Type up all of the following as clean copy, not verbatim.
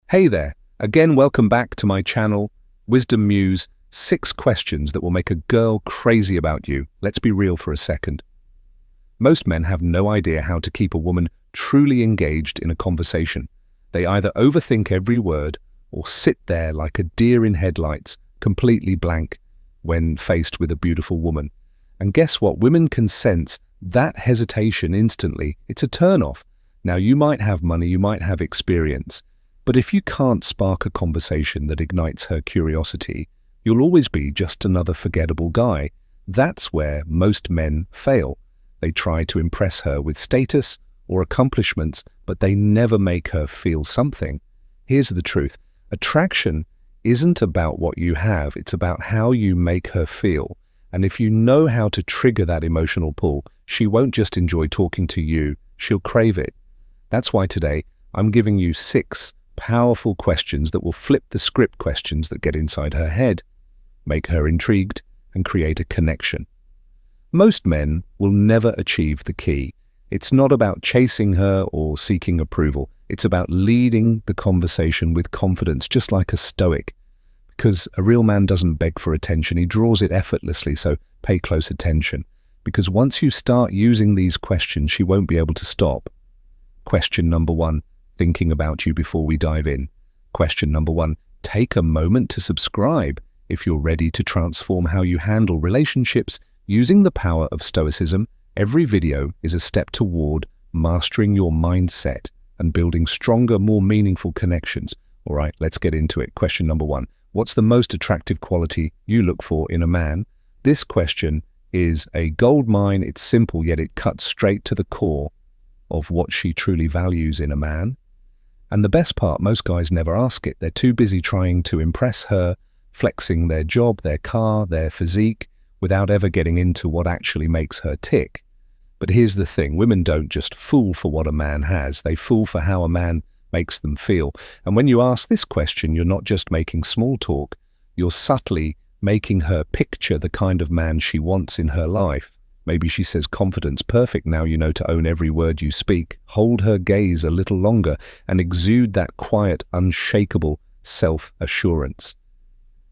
Hey there, again welcome back to my channel, Wisdom Muse, 6 questions that will make a girl crazy about you. Let's be real for a second. Most men have no idea how to keep a woman truly engaged in a conversation. They either overthink every word or sit there like a deer in headlights, completely blank, when faced with a beautiful woman. And guess what? Women can sense that hesitation instantly. It's a turn-off. Now, you might have money, you might have experience, but if you can't spark a conversation that ignites her curiosity, you'll always be just another forgettable guy. That's where most men fail. They try to impress her with status or accomplishments, but they never make her feel something. Here's the truth. Attraction isn't about what you have, it's about how you make her feel. And if you know how to trigger that emotional pull, she won't just enjoy talking to you, she'll crave it. That's why today I'm giving you 6 powerful questions that will flip the script questions that get inside her head, make her intrigued, and create a connection. Most men will never achieve the key. It's not about chasing her or seeking approval. It's about leading the conversation with confidence, just like a Stoic. Because a real man doesn't beg for attention, he draws it effortlessly, so pay close attention. Because once you start using these questions, she won't be able to stop. Question number 1, thinking about you before we dive in. Question number 1, take a moment to subscribe if you're ready to transform how you handle relationships using the power of Stoicism. Every video is a step toward mastering your mindset and building stronger, more meaningful connections. All right, let's get into it. Question number 1, what's the most attractive quality you look for in a man? This question is a gold mine. It's simple, yet it cuts straight to the core of what she truly values in a man. And the best part, most guys never ask it. They're too busy trying to impress her, flexing their job, their car, their physique, without ever getting into what actually makes her tick. But here's the thing, women don't just fool for what a man has, they fool for how a man makes them feel. And when you ask this question, you're not just making small talk, you're subtly making her picture the kind of man she wants in her life. Maybe she says confidence, perfect, now you know to own every word you speak. Hold her gaze a little longer and exude that quiet, unshakable self-assurance.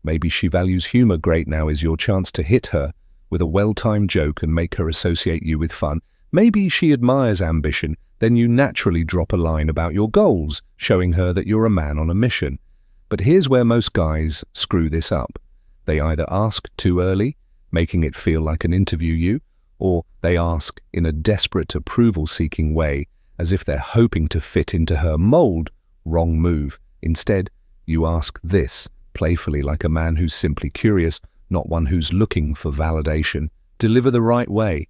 Maybe she values humor, great, now is your chance to hit her with a well-timed joke and make her associate you with fun. Maybe she admires ambition, then you naturally drop a line about your goals, showing her that you're a man on a mission. But here's where most guys screw this up. They either ask too early, making it feel like an interview, or they ask in a desperate approval-seeking way, as if they're hoping to fit into her mold. Wrong move. Instead, you ask this, playfully, like a man who's simply curious, not one who's looking for validation. Deliver the right way.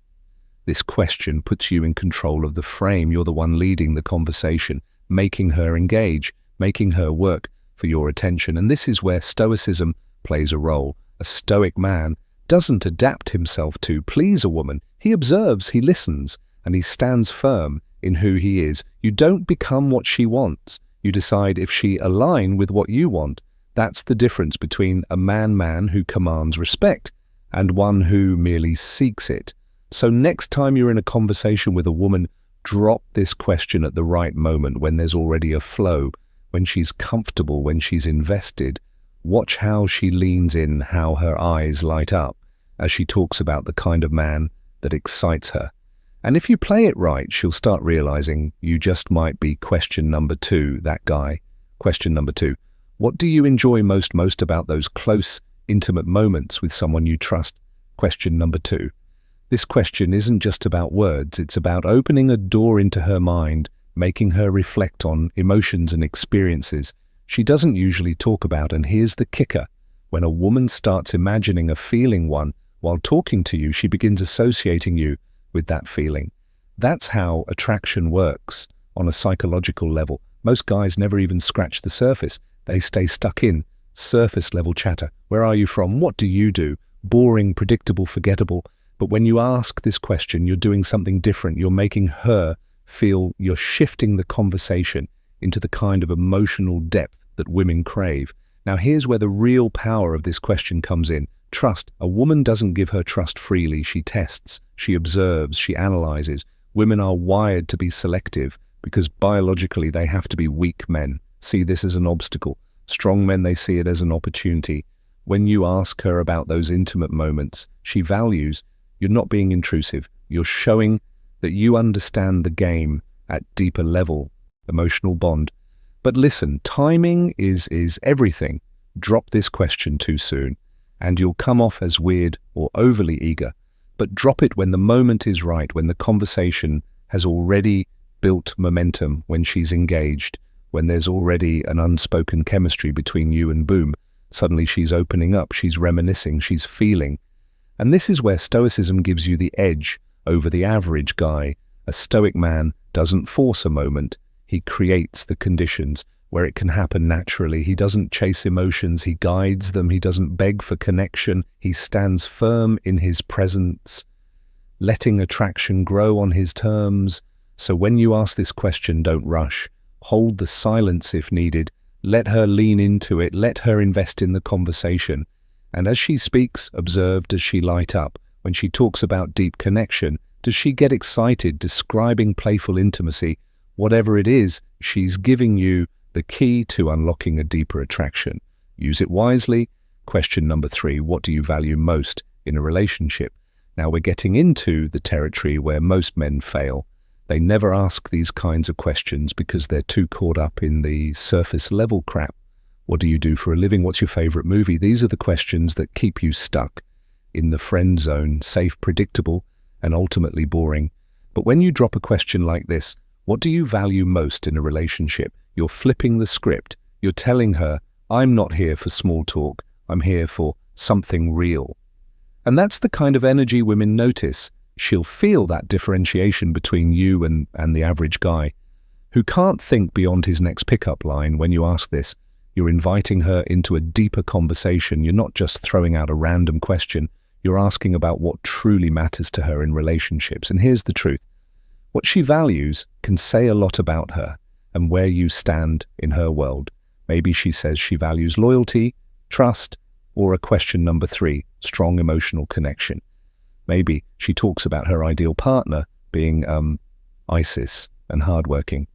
This question puts you in control of the frame. You're the one leading the conversation, making her engage, making her work for your attention. And this is where Stoicism plays a role. A Stoic man doesn't adapt himself to please a woman. He observes, he listens, and he stands firm in who he is. You don't become what she wants. You decide if she aligns with what you want. That's the difference between a man who commands respect and one who merely seeks it. So next time you're in a conversation with a woman, drop this question at the right moment, when there's already a flow, when she's comfortable, when she's invested. Watch how she leans in, how her eyes light up as she talks about the kind of man that excites her. And if you play it right, she'll start realizing you just might be question number 2, that guy. Question number 2, what do you enjoy most about those close, intimate moments with someone you trust? Question number 2. This question isn't just about words, it's about opening a door into her mind, making her reflect on emotions and experiences she doesn't usually talk about. And here's the kicker. When a woman starts imagining a feeling one while talking to you, she begins associating you with that feeling. That's how attraction works on a psychological level. Most guys never even scratch the surface. They stay stuck in surface level chatter. Where are you from? What do you do? Boring, predictable, forgettable. But when you ask this question, you're doing something different. You're making her feel, you're shifting the conversation into the kind of emotional depth that women crave. Now here's where the real power of this question comes in. Trust. A woman doesn't give her trust freely. She tests, she observes, she analyzes. Women are wired to be selective because biologically they have to be weak men. see this as an obstacle. Strong men, they see it as an opportunity. When you ask her about those intimate moments she values, you're not being intrusive. You're showing that you understand the game at deeper level, emotional bond. But listen, timing is everything. Drop this question too soon, and you'll come off as weird or overly eager. But drop it when the moment is right, when the conversation has already built momentum, when she's engaged, when there's already an unspoken chemistry between you, and boom, suddenly she's opening up, she's reminiscing, she's feeling. And this is where Stoicism gives you the edge over the average guy. A Stoic man doesn't force a moment. He creates the conditions where it can happen naturally. He doesn't chase emotions, he guides them. He doesn't beg for connection. He stands firm in his presence, letting attraction grow on his terms. So when you ask this question, don't rush. Hold the silence if needed. Let her lean into it. Let her invest in the conversation. And as she speaks, observe, does she light up? When she talks about deep connection, does she get excited, describing playful intimacy? Whatever it is, she's giving you the key to unlocking a deeper attraction. Use it wisely. Question number 3, what do you value most in a relationship? Now we're getting into the territory where most men fail. They never ask these kinds of questions because they're too caught up in the surface level crap. What do you do for a living? What's your favorite movie? These are the questions that keep you stuck in the friend zone, safe, predictable, and ultimately boring. But when you drop a question like this, what do you value most in a relationship? You're flipping the script. You're telling her, I'm not here for small talk. I'm here for something real. And that's the kind of energy women notice. She'll feel that differentiation between you and the average guy who can't think beyond his next pickup line. When you ask this, you're inviting her into a deeper conversation. You're not just throwing out a random question. You're asking about what truly matters to her in relationships. And here's the truth. What she values can say a lot about her and where you stand in her world. Maybe she says she values loyalty, trust, or a question number 3, strong emotional connection. Maybe she talks about her ideal partner being ISIS and hardworking.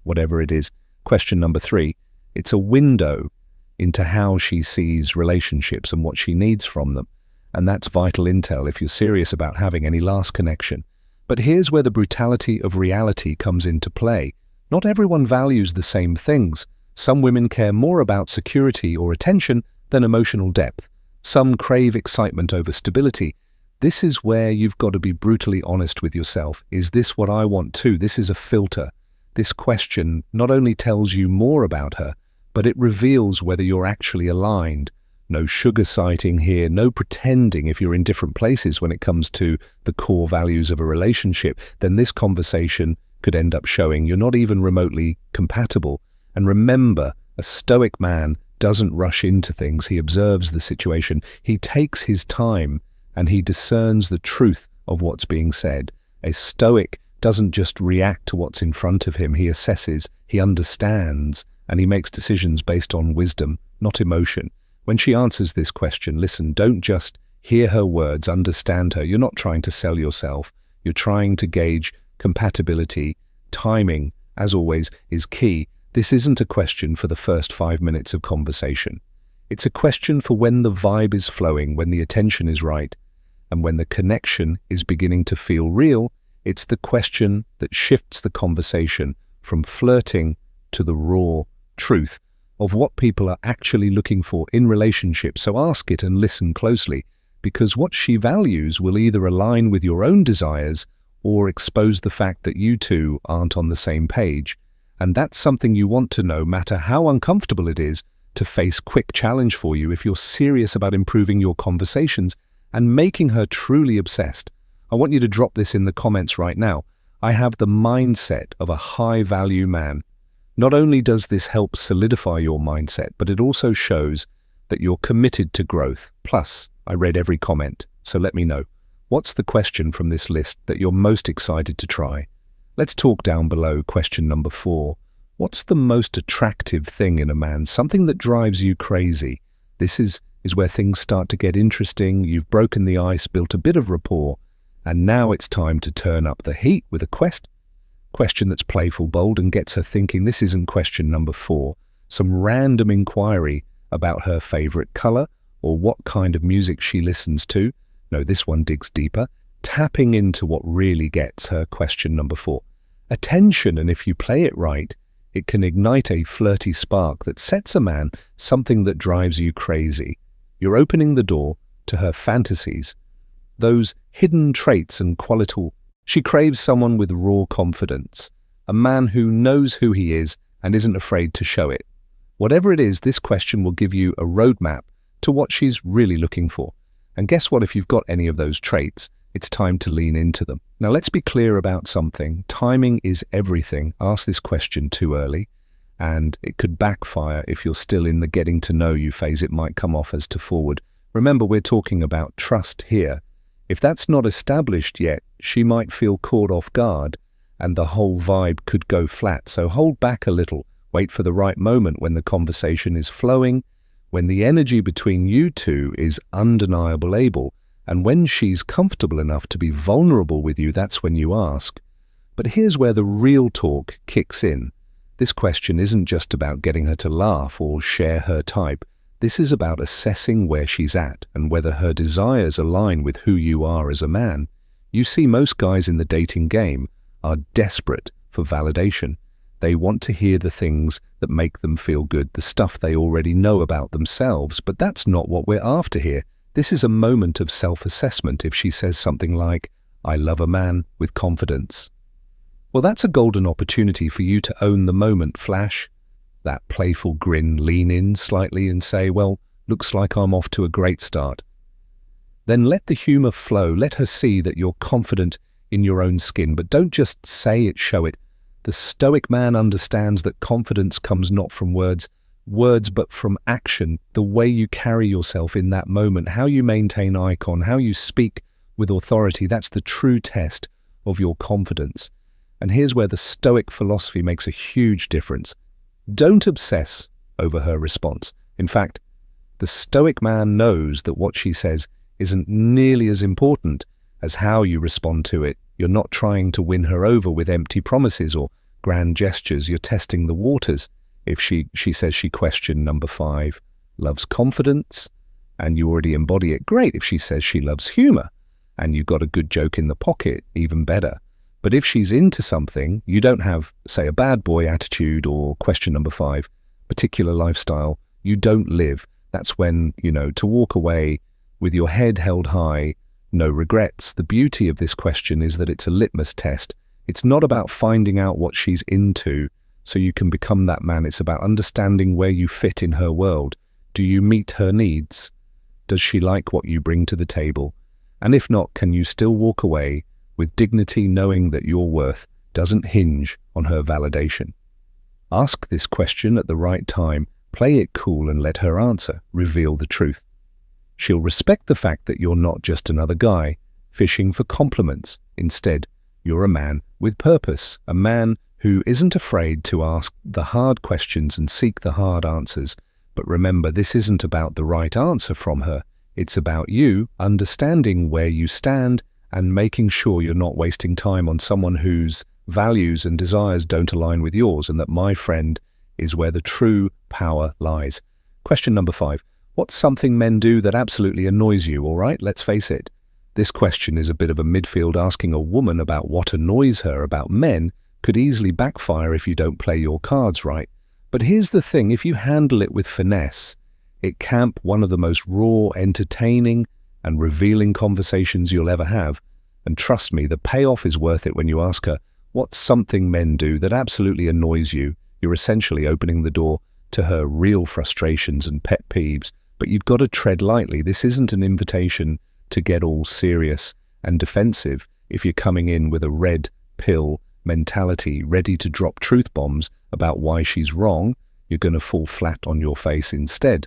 Whatever it is, question number 3, it's a window into how she sees relationships and what she needs from them. And that's vital intel if you're serious about having any last connection. But here's where the brutality of reality comes into play. Not everyone values the same things. Some women care more about security or attention than emotional depth. Some crave excitement over stability. This is where you've got to be brutally honest with yourself. Is this what I want too? This is a filter. This question not only tells you more about her, but it reveals whether you're actually aligned. No sugar sighting here, no pretending. If you're in different places when it comes to the core values of a relationship, then this conversation could end up showing you're not even remotely compatible. And remember, a Stoic man doesn't rush into things. He observes the situation. He takes his time and he discerns the truth of what's being said. A Stoic doesn't just react to what's in front of him. He assesses, he understands, and he makes decisions based on wisdom, not emotion. When she answers this question, listen, don't just hear her words, understand her. You're not trying to sell yourself. You're trying to gauge compatibility. Timing, as always, is key. This isn't a question for the first 5 minutes of conversation. It's a question for when the vibe is flowing, when the attention is right, and when the connection is beginning to feel real. It's the question that shifts the conversation from flirting to the raw truth of what people are actually looking for in relationships. So ask it and listen closely, because what she values will either align with your own desires or expose the fact that you two aren't on the same page. And that's something you want to know, no matter how uncomfortable it is to face. Quick challenge for you: if you're serious about improving your conversations and making her truly obsessed, I want you to drop this in the comments right now. I have the mindset of a high-value man. Not only does this help solidify your mindset, but it also shows that you're committed to growth. Plus, I read every comment, so let me know. What's the question from this list that you're most excited to try? Let's talk down below. Question number 4. What's the most attractive thing in a man? Something that drives you crazy. This is where things start to get interesting. You've broken the ice, built a bit of rapport, and now it's time to turn up the heat with a question that's playful, bold, and gets her thinking. This isn't question number 4. some random inquiry about her favorite color or what kind of music she listens to. No, this one digs deeper, tapping into what really gets her. Question number 4. Attention, and if you play it right, it can ignite a flirty spark that sets a man, something that drives you crazy. You're opening the door to her fantasies, those hidden traits and qualities. She craves someone with raw confidence, a man who knows who he is and isn't afraid to show it. Whatever it is, this question will give you a roadmap to what she's really looking for. And guess what? If you've got any of those traits, it's time to lean into them. Now, let's be clear about something. Timing is everything. Ask this question too early, and it could backfire if you're still in the getting to know you phase. It might come off as too forward. Remember, we're talking about trust here. If that's not established yet, she might feel caught off guard, and the whole vibe could go flat. So hold back a little. Wait for the right moment when the conversation is flowing, when the energy between you two is undeniable, and when she's comfortable enough to be vulnerable with you. That's when you ask. But here's where the real talk kicks in. This question isn't just about getting her to laugh or share her type. This is about assessing where she's at and whether her desires align with who you are as a man. You see, most guys in the dating game are desperate for validation. They want to hear the things that make them feel good, the stuff they already know about themselves. But that's not what we're after here. This is a moment of self-assessment. If she says something like, "I love a man with confidence," well, that's a golden opportunity for you to own the moment. Flash that playful grin, lean in slightly and say, "Well, looks like I'm off to a great start." Then let the humor flow. Let her see that you're confident in your own skin, but don't just say it, show it. The Stoic man understands that confidence comes not from words, but from action. The way you carry yourself in that moment, how you maintain eye contact, how you speak with authority, that's the true test of your confidence. And here's where the Stoic philosophy makes a huge difference. Don't obsess over her response. In fact, the Stoic man knows that what she says isn't nearly as important as how you respond to it. You're not trying to win her over with empty promises or grand gestures. You're testing the waters. If she says she question number 5, loves confidence, and you already embody it, great. If she says she loves humor, and you've got a good joke in the pocket, even better. But if she's into something, you don't have, say, a bad boy attitude, or question number 5, particular lifestyle you don't live, that's when, to walk away with your head held high, no regrets. The beauty of this question is that it's a litmus test. It's not about finding out what she's into so you can become that man. It's about understanding where you fit in her world. Do you meet her needs? Does she like what you bring to the table? And if not, can you still walk away with dignity, knowing that your worth doesn't hinge on her validation? Ask this question at the right time. Play it cool and let her answer. Reveal the truth. She'll respect the fact that you're not just another guy fishing for compliments. Instead, you're a man with purpose, a man who isn't afraid to ask the hard questions and seek the hard answers. But remember, this isn't about the right answer from her. It's about you understanding where you stand and making sure you're not wasting time on someone whose values and desires don't align with yours. And that, my friend, is where the true power lies. Question number 5. What's something men do that absolutely annoys you? All right, let's face it. This question is a bit of a midfield. Asking a woman about what annoys her about men could easily backfire if you don't play your cards right. But here's the thing, if you handle it with finesse, it can be one of the most raw, entertaining, and revealing conversations you'll ever have. And trust me, the payoff is worth it when you ask her, what's something men do that absolutely annoys you? You're essentially opening the door to her real frustrations and pet peeves. But you've got to tread lightly. This isn't an invitation to get all serious and defensive. If you're coming in with a red pill mentality, ready to drop truth bombs about why she's wrong, you're going to fall flat on your face instead.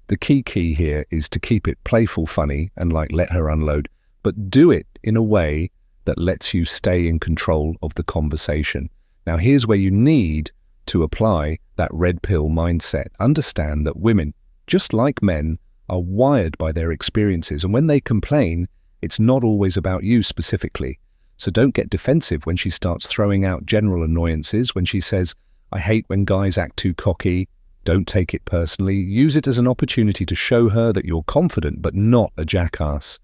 The key here is to keep it playful, funny, and let her unload, but do it in a way that lets you stay in control of the conversation. Now, here's where you need to apply that red pill mindset. Understand that women, just like men, are wired by their experiences, and when they complain, it's not always about you specifically. So don't get defensive when she starts throwing out general annoyances. When she says, I hate when guys act too cocky. Don't take it personally. Use it as an opportunity to show her that you're confident but not a jackass.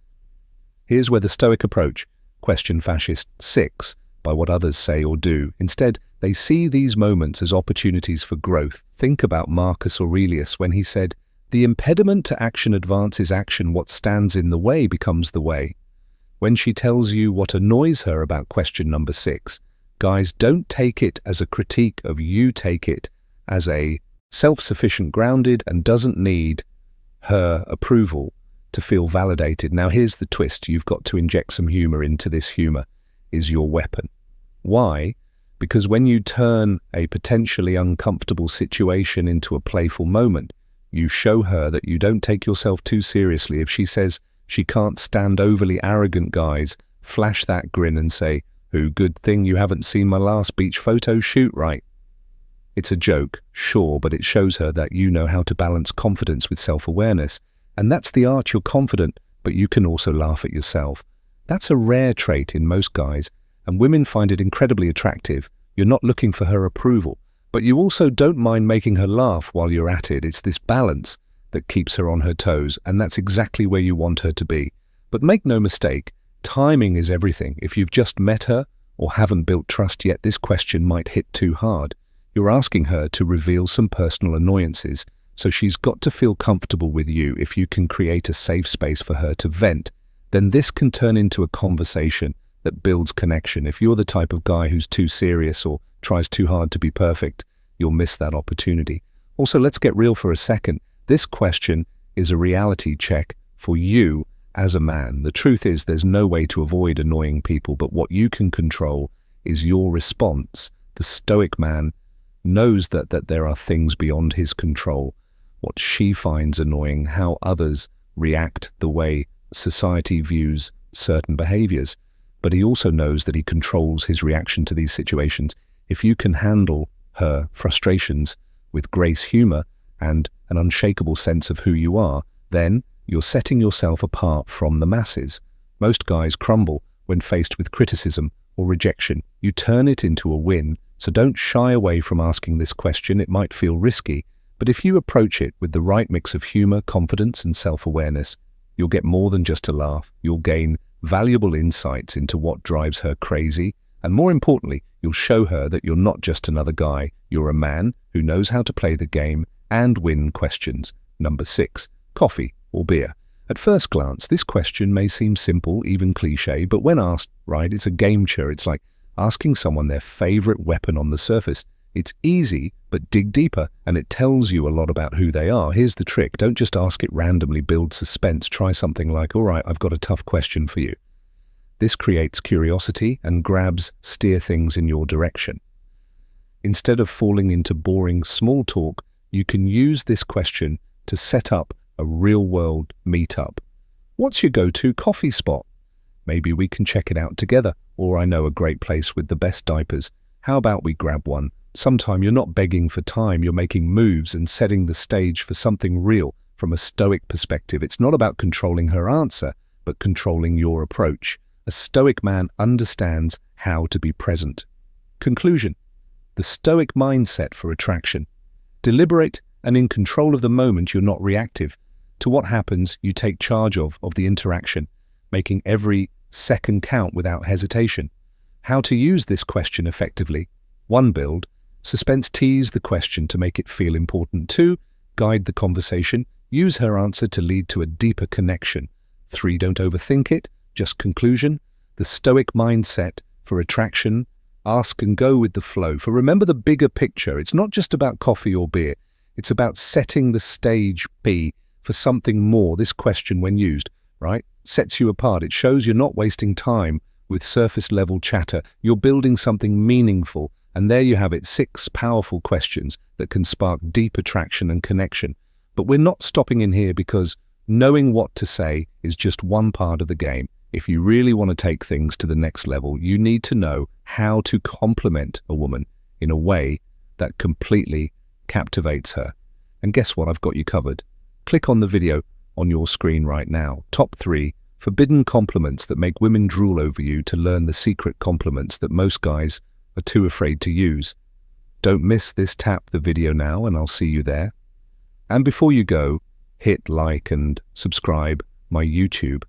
Here's where the Stoic approach, question fascist 6, by what others say or do. Instead, they see these moments as opportunities for growth. Think about Marcus Aurelius when he said, "The impediment to action advances action. What stands in the way becomes the way." When she tells you what annoys her about question number 6, guys, don't take it as a critique of you. Take it as a self-sufficient, grounded, and doesn't need her approval to feel validated. Now here's the twist. You've got to inject some humor into this. Humor is your weapon. Why? Because when you turn a potentially uncomfortable situation into a playful moment, you show her that you don't take yourself too seriously. If she says she can't stand overly arrogant guys, flash that grin and say, "Who, good thing you haven't seen my last beach photo shoot, right?" It's a joke, sure, but it shows her that you know how to balance confidence with self-awareness. And that's the art. You're confident, but you can also laugh at yourself. That's a rare trait in most guys, and women find it incredibly attractive. You're not looking for her approval, but you also don't mind making her laugh while you're at it. It's this balance that keeps her on her toes, and that's exactly where you want her to be. But make no mistake, timing is everything. If you've just met her or haven't built trust yet, this question might hit too hard. You're asking her to reveal some personal annoyances, so she's got to feel comfortable with you. If you can create a safe space for her to vent, then this can turn into a conversation that builds connection. If you're the type of guy who's too serious or tries too hard to be perfect, you'll miss that opportunity. Also, let's get real for a second. This question is a reality check for you as a man. The truth is there's no way to avoid annoying people, but what you can control is your response. The Stoic man knows that there are things beyond his control. What she finds annoying, how others react, the way society views certain behaviors. But he also knows that he controls his reaction to these situations. If you can handle her frustrations with grace, humor, and an unshakable sense of who you are, then you're setting yourself apart from the masses. Most guys crumble when faced with criticism or rejection. You turn it into a win, so don't shy away from asking this question. It might feel risky, but if you approach it with the right mix of humor, confidence, and self-awareness, you'll get more than just a laugh. You'll gain valuable insights into what drives her crazy, and more importantly, you'll show her that you're not just another guy. You're a man who knows how to play the game and win questions. Number 6, coffee or beer. At first glance, this question may seem simple, even cliche, but when asked right, it's a game changer. It's like asking someone their favorite weapon on the surface. It's easy, but dig deeper, and it tells you a lot about who they are. Here's the trick. Don't just ask it randomly, build suspense. Try something like, "All right, I've got a tough question for you." This creates curiosity and steer things in your direction. Instead of falling into boring small talk, you can use this question to set up a real-world meetup. What's your go-to coffee spot? Maybe we can check it out together. Or I know a great place with the best diapers. How about we grab one? Sometime you're not begging for time, you're making moves and setting the stage for something real. From a Stoic perspective, it's not about controlling her answer, but controlling your approach. A Stoic man understands how to be present. Conclusion: the Stoic mindset for attraction. Deliberate and in control of the moment. You're not reactive to what happens. You take charge of the interaction, making every second count without hesitation. How to use this question effectively: 1. Build suspense. Tease the question to make it feel important. 2. Guide the conversation. Use her answer to lead to a deeper connection. 3. Don't overthink it. Just conclusion. The Stoic mindset for attraction. Ask and go with the flow. For remember the bigger picture. It's not just about coffee or beer. It's about setting the stage for something more. This question, when used, right, sets you apart. It shows you're not wasting time with surface-level chatter. You're building something meaningful. And there you have it, 6 powerful questions that can spark deep attraction and connection. But we're not stopping in here, because knowing what to say is just one part of the game. If you really want to take things to the next level, you need to know how to compliment a woman in a way that completely captivates her. And guess what? I've got you covered. Click on the video on your screen right now. Top 3 forbidden compliments that make women drool over you, to learn the secret compliments that most guys are too afraid to use. Don't miss this, tap the video now and I'll see you there. And before you go, hit like and subscribe my YouTube